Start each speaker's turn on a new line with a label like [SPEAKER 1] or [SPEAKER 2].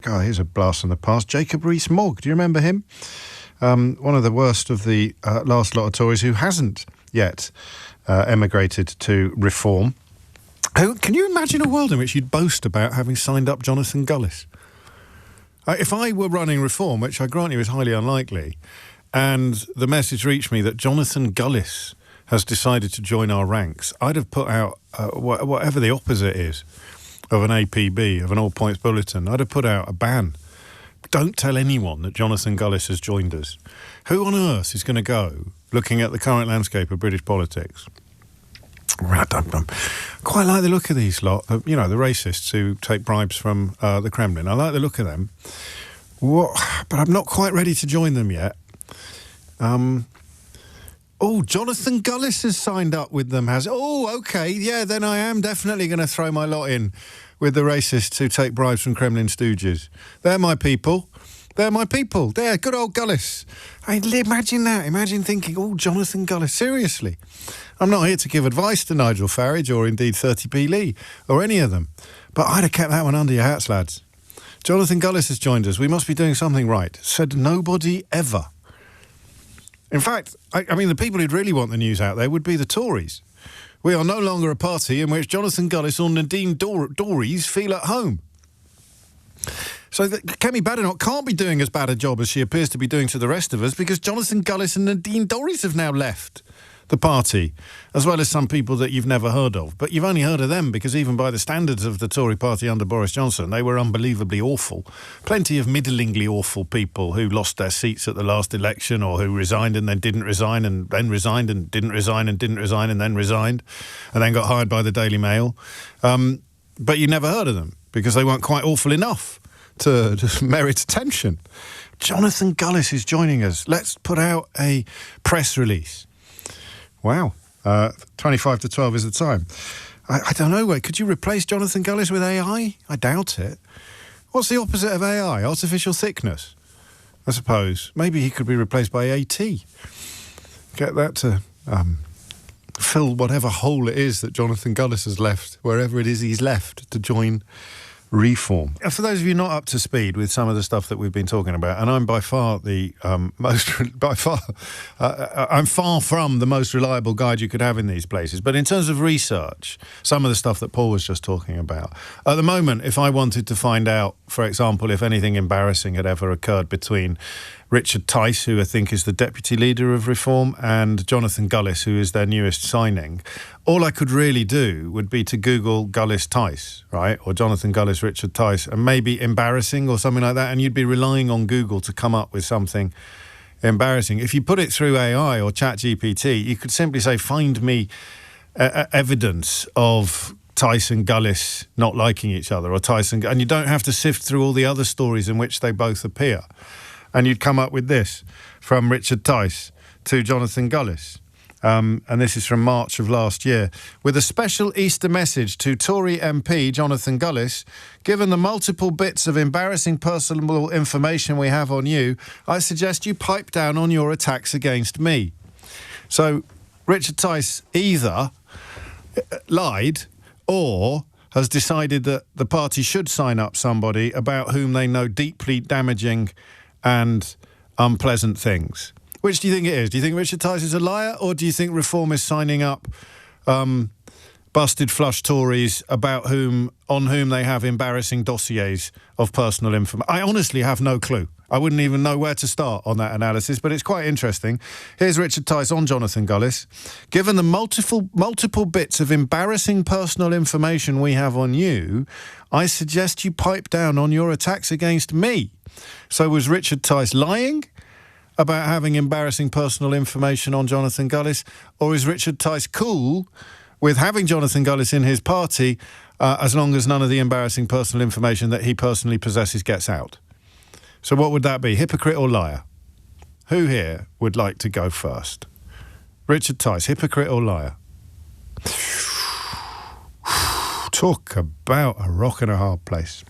[SPEAKER 1] Oh, here's a blast from the past. Jacob Rees-Mogg, do you remember him? One of the worst of the last lot of Tories who hasn't yet emigrated to Reform. Can you imagine a world in which you'd boast about having signed up Jonathan Gullis? If I were running Reform, which I grant you is highly unlikely, and the message reached me that Jonathan Gullis has decided to join our ranks, I'd have put out whatever the opposite is of an APB, of an all points bulletin. I'd have put out a ban. Don't tell anyone that Jonathan Gullis has joined us. Who on earth is going to go looking at the current landscape of British politics? I quite like the look of these lot, the racists who take bribes from the Kremlin. I like the look of them. But I'm not quite ready to join them yet. Jonathan Gullis has signed up with them, has... Oh, OK, yeah, then I am definitely going to throw my lot in with the racists who take bribes from Kremlin stooges. They're my people. They're my people. They're good old Gullis. Imagine that. Imagine thinking, Jonathan Gullis, seriously. I'm not here to give advice to Nigel Farage or indeed 30p Lee or any of them. But I'd have kept that one under your hats, lads. Jonathan Gullis has joined us. We must be doing something right. Said nobody ever. In fact, I mean, the people who'd really want the news out there would be the Tories. We are no longer a party in which Jonathan Gullis or Nadine Dorries feel at home. So Kemi Badenoch can't be doing as bad a job as she appears to be doing to the rest of us because Jonathan Gullis and Nadine Dorries have now left the party, as well as some people that you've never heard of. But you've only heard of them because even by the standards of the Tory party under Boris Johnson, they were unbelievably awful. Plenty of middlingly awful people who lost their seats at the last election or who resigned and then didn't resign and then resigned and didn't resign and didn't resign and then resigned and then got hired by the Daily Mail. But you never heard of them because they weren't quite awful enough to merit attention. Jonathan Gullis is joining us. Let's put out a press release. Wow. 25 to 12 is the time. I don't know. Could you replace Jonathan Gullis with AI? I doubt it. What's the opposite of AI? Artificial thickness, I suppose. Maybe he could be replaced by AT. Get that to fill whatever hole it is that Jonathan Gullis has left, wherever it is he's left, to join Reform. For those of you not up to speed with some of the stuff that we've been talking about, and I'm by far the I'm far from the most reliable guide you could have in these places. But in terms of research, some of the stuff that Paul was just talking about, at the moment, if I wanted to find out, for example, if anything embarrassing had ever occurred between Richard Tice, who I think is the deputy leader of Reform, and Jonathan Gullis, who is their newest signing, all I could really do would be to Google Gullis Tice, right? Or Jonathan Gullis, Richard Tice, and maybe embarrassing or something like that. And you'd be relying on Google to come up with something embarrassing. If you put it through AI or ChatGPT, you could simply say, find me evidence of Tice and Gullis not liking each other, or Tice and you don't have to sift through all the other stories in which they both appear. And you'd come up with this, from Richard Tice to Jonathan Gullis. And this is from March of last year. With a special Easter message to Tory MP Jonathan Gullis, given the multiple bits of embarrassing personal information we have on you, I suggest you pipe down on your attacks against me. So Richard Tice either lied or has decided that the party should sign up somebody about whom they know deeply damaging and unpleasant things. Which do you think it is? Do you think Richard Tice is a liar, or do you think Reform is signing up busted flush Tories on whom they have embarrassing dossiers of personal information? I honestly have no clue. I wouldn't even know where to start on that analysis, but it's quite interesting. Here's Richard Tice on Jonathan Gullis. Given the multiple bits of embarrassing personal information we have on you, I suggest you pipe down on your attacks against me. So was Richard Tice lying about having embarrassing personal information on Jonathan Gullis, or is Richard Tice cool with having Jonathan Gullis in his party as long as none of the embarrassing personal information that he personally possesses gets out? So what would that be, hypocrite or liar? Who here would like to go first? Richard Tice, hypocrite or liar? Talk about a rock and a hard place.